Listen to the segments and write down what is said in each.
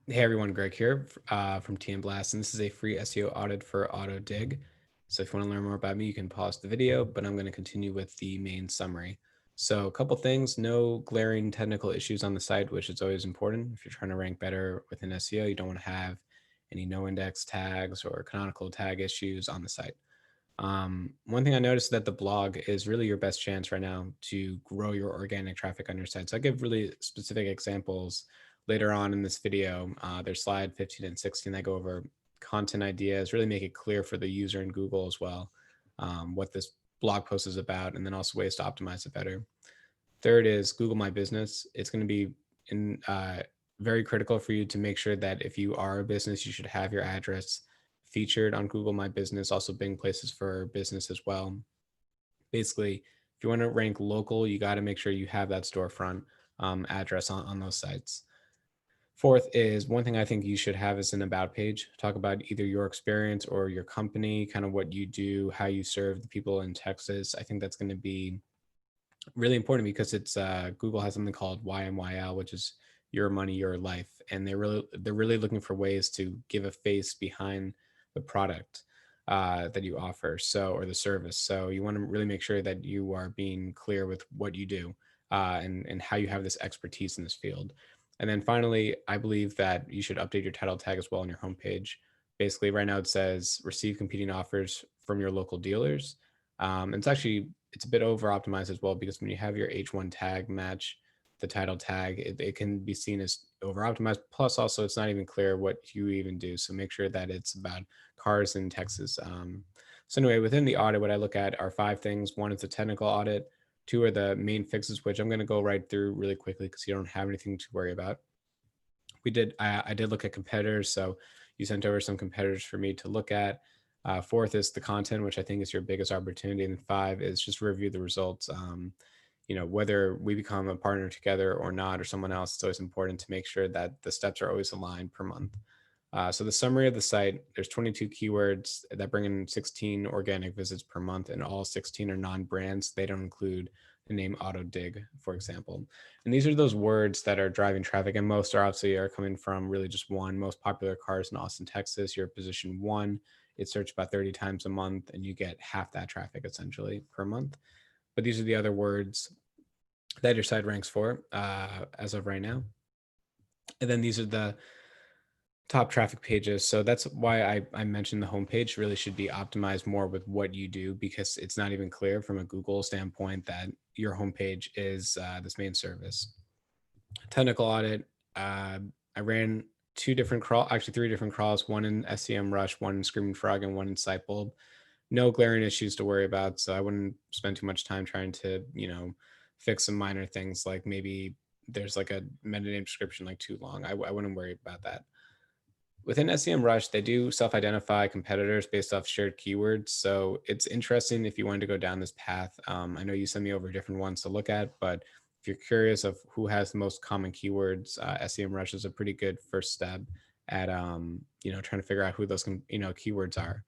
Hey everyone, Greg here from TM Blast, and this is a free SEO audit for AutoDigg. So if you want to learn more about me, you can pause the video, but I'm going to continue with the main summary. So a couple things, no glaring technical issues on the site, which is always important. If you're trying to rank better within SEO, you don't want to have any no index tags or canonical tag issues on the site. One thing I noticed is that the blog is really your best chance right now to grow your organic traffic on your site. So I give really specific examples later on in this video. There's slide 15 and 16 that go over content ideas, really make it clear for the user in Google as well, what this blog post is about, and then also ways to optimize it better. Third is Google My Business. It's going to be very critical for you to make sure that if you are a business, you should have your address featured on Google My Business, also being places for business as well. Basically, if you want to rank local, you got to make sure you have that storefront address on those sites. Fourth is one thing I think you should have is an about page. Talk about either your experience or your company, kind of what you do, how you serve the people in Texas. I think that's going to be really important because it's Google has something called YMYL, which is your money, your life, and they're really looking for ways to give a face behind the product that you offer, so or the service. So you want to really make sure that you are being clear with what you do and how you have this expertise in this field. And then finally, I believe that you should update your title tag as well on your homepage. Basically, right now it says receive competing offers from your local dealers. And it's a bit over optimized as well because when you have your H1 tag match the title tag, it can be seen as over optimized. Plus, also, it's not even clear what you even do. So make sure that it's about cars in Texas. So anyway, within the audit, what I look at are five things. One is the technical audit. Two are the main fixes, which I'm going to go right through really quickly because you don't have anything to worry about. I did look at competitors. So you sent over some competitors for me to look at. Fourth is the content, which I think is your biggest opportunity. And five is just review the results. Whether we become a partner together or not, or someone else, it's always important to make sure that the steps are always aligned per month. So the summary of the site, there's 22 keywords that bring in 16 organic visits per month, and all 16 are non-brands. They don't include the name AutoDigg, for example. And these are those words that are driving traffic, and most are coming from really just one. Most popular cars in Austin, Texas, you're position one. It's searched about 30 times a month, and you get half that traffic essentially per month. But these are the other words that your site ranks for as of right now. And then these are the top traffic pages. So that's why I mentioned the homepage really should be optimized more with what you do because it's not even clear from a Google standpoint that your homepage is this main service. Technical audit. I ran actually three different crawls, one in SEM Rush, one in Screaming Frog, and one in Sitebulb. No glaring issues to worry about. So I wouldn't spend too much time trying to, fix some minor things like maybe there's like a metadata description like too long. I wouldn't worry about that. Within SEM Rush, they do self-identify competitors based off shared keywords. So it's interesting if you wanted to go down this path. I know you sent me over different ones to look at, but if you're curious of who has the most common keywords, SEM Rush is a pretty good first step at trying to figure out who those keywords are.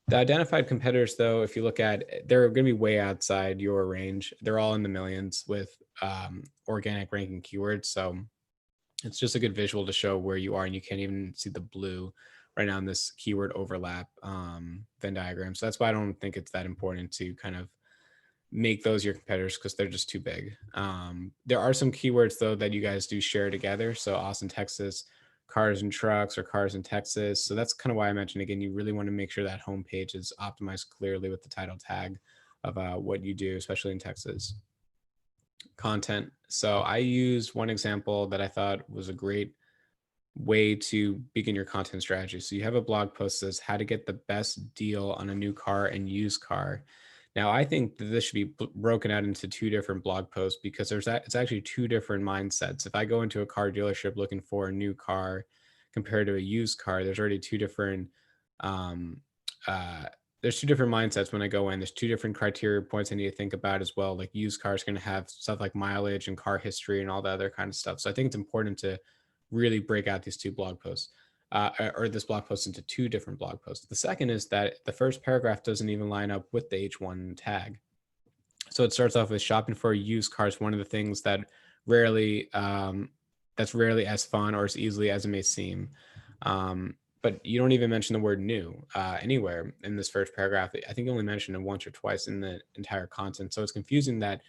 The identified competitors, though, if you look at, they're going to be way outside your range. They're all in the millions with organic ranking keywords. So it's just a good visual to show where you are, and you can't even see the blue right now in this keyword overlap Venn diagram. So that's why I don't think it's that important to kind of make those your competitors because they're just too big. There are some keywords though that you guys do share together. So Austin, Texas, cars and trucks, or cars in Texas. So that's kind of why I mentioned again, you really want to make sure that homepage is optimized clearly with the title tag of what you do, especially in Texas. Content. So I used one example that I thought was a great way to begin your content strategy. So you have a blog post that says how to get the best deal on a new car and used car. Now, I think that this should be broken out into two different blog posts because it's actually two different mindsets. If I go into a car dealership looking for a new car compared to a used car, um, uh, there's two different mindsets when I go in. There's two different criteria points I need to think about as well. Like used cars going to have stuff like mileage and car history and all the other kind of stuff. So I think it's important to really break out these two blog posts or this blog post into two different blog posts. The second is that the first paragraph doesn't even line up with the H1 tag. So it starts off with shopping for used cars. One of the things that rarely that's rarely as fun or as easily as it may seem. But you don't even mention the word new anywhere in this first paragraph. I think you only mentioned it once or twice in the entire content. So it's confusing that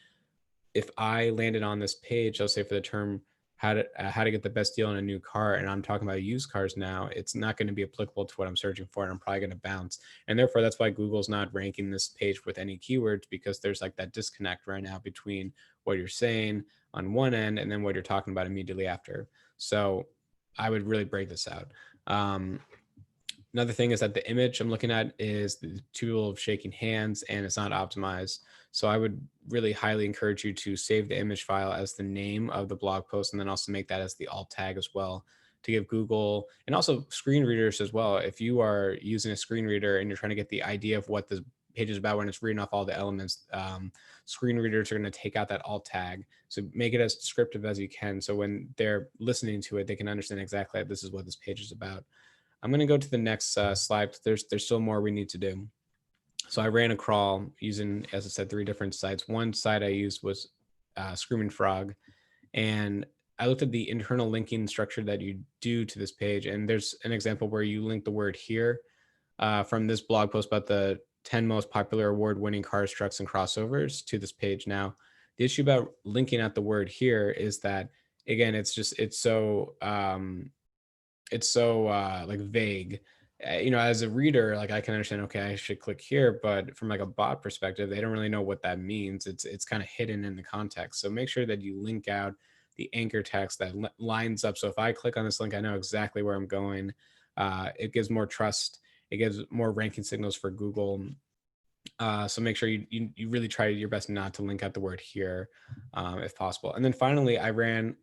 if I landed on this page, let's say for the term how to get the best deal on a new car, and I'm talking about used cars now, it's not going to be applicable to what I'm searching for, and I'm probably going to bounce. And therefore, that's why Google's not ranking this page with any keywords, because there's like that disconnect right now between what you're saying on one end and then what you're talking about immediately after. So I would really break this out. Um, Another thing is that the image I'm looking at is the tool of shaking hands and it's not optimized. So I would really highly encourage you to save the image file as the name of the blog post and then also make that as the alt tag as well to give Google and also screen readers as well. If you are using a screen reader and you're trying to get the idea of what the page is about when it's reading off all the elements, screen readers are going to take out that alt tag. So make it as descriptive as you can. So when they're listening to it, they can understand exactly that this is what this page is about. I'm going to go to the next slide. There's still more we need to do. So I ran a crawl using, as I said, 3 different sites. One site I used was Screaming Frog, and I looked at the internal linking structure that you do to this page. And there's an example where you link the word here from this blog post about the 10 most popular award-winning cars, trucks, and crossovers to this page. Now, the issue about linking out the word here is that again, it's so like vague. You know, as a reader, like I can understand, okay, I should click here, but from like a bot perspective, they don't really know what that means. It's kind of hidden in the context. So make sure that you link out the anchor text that lines up. So if I click on this link, I know exactly where I'm going. It gives more trust. It gives more ranking signals for Google. So make sure you really try your best not to link out the word here if possible. And then finally, I ran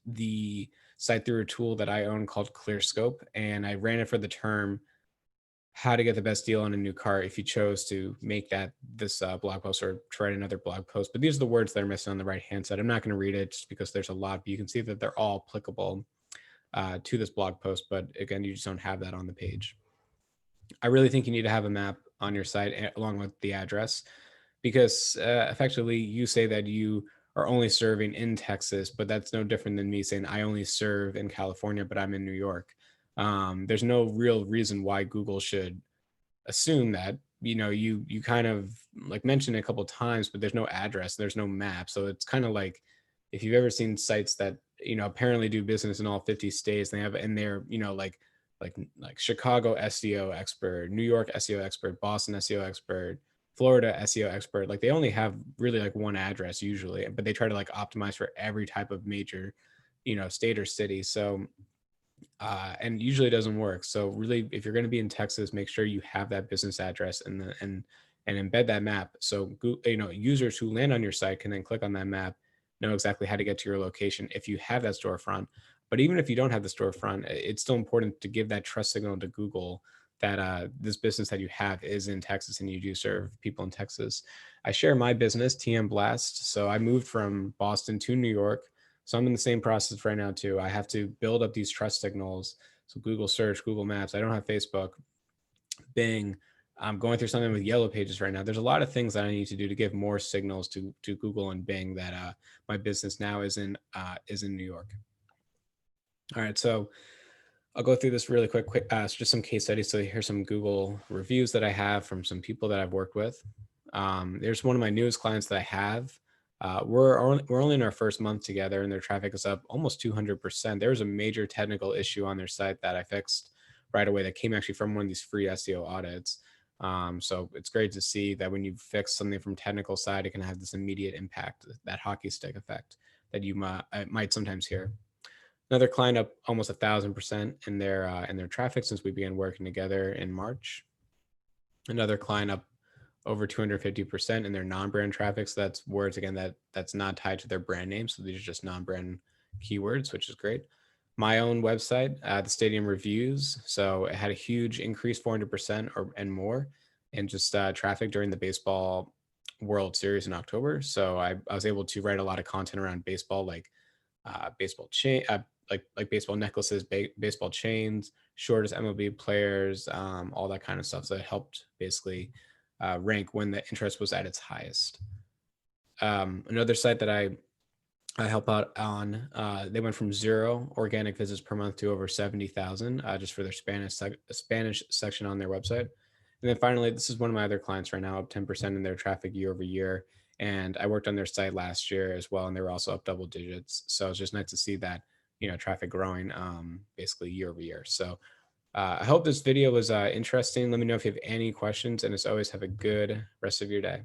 the site through a tool that I own called ClearScope, and I ran it for the term how to get the best deal on a new car if you chose to make that this blog post or to write another blog post. But these are the words that are missing on the right hand side. I'm not going to read it just because there's a lot, but you can see that they're all applicable to this blog post. But again, you just don't have that on the page. I really think you need to have a map on your site along with the address because effectively you say that you are only serving in Texas, but that's no different than me saying I only serve in California, but I'm in New York. There's no real reason why Google should assume that. You know, you kind of like mentioned it a couple of times, but there's no address, there's no map. So it's kind of like if you've ever seen sites that, you know, apparently do business in all 50 states, they have in there, you know, like Chicago SEO expert, New York SEO expert, Boston SEO expert, Florida SEO expert. Like they only have really like one address usually, but they try to like optimize for every type of major, you know, state or city. So and usually it doesn't work. So really, if you're going to be in Texas, make sure you have that business address and embed that map. So you know, users who land on your site can then click on that map, know exactly how to get to your location if you have that storefront. But even if you don't have the storefront, it's still important to give that trust signal to Google that this business that you have is in Texas and you do serve people in Texas. I share my business, TM Blast. So I moved from Boston to New York, so I'm in the same process right now too. I have to build up these trust signals. So Google search, Google Maps. I don't have Facebook, Bing. I'm going through something with Yellow Pages right now. There's a lot of things that I need to do to give more signals to Google and Bing that my business now is in New York. All right, so I'll go through this really quick. Just some case studies. So here's some Google reviews that I have from some people that I've worked with. There's one of my newest clients that I have. We're only in our first month together, and their traffic is up almost 200%. There was a major technical issue on their site that I fixed right away that came actually from one of these free SEO audits. So it's great to see that when you fix something from technical side, it can have this immediate impact, that hockey stick effect that you might sometimes hear. Another client up almost 1,000% in their traffic since we began working together in March. Another client up over 250% in their non-brand traffic. So that's words again that's not tied to their brand name. So these are just non-brand keywords, which is great. My own website, the Stadium Reviews. So it had a huge increase, 400% and more, in just traffic during the baseball World Series in October. So I was able to write a lot of content around baseball, like baseball chain, like baseball necklaces, baseball chains, shortest MLB players, all that kind of stuff. So it helped basically rank when the interest was at its highest. Another site that I I help out on, they went from 0 organic visits per month to over 70,000, just for their Spanish section on their website. And then finally, this is one of my other clients right now, up 10% in their traffic year over year. And I worked on their site last year as well, and they were also up double digits. So it's just nice to see that, traffic growing, basically year over year. So I hope this video was interesting. Let me know if you have any questions, and as always, have a good rest of your day.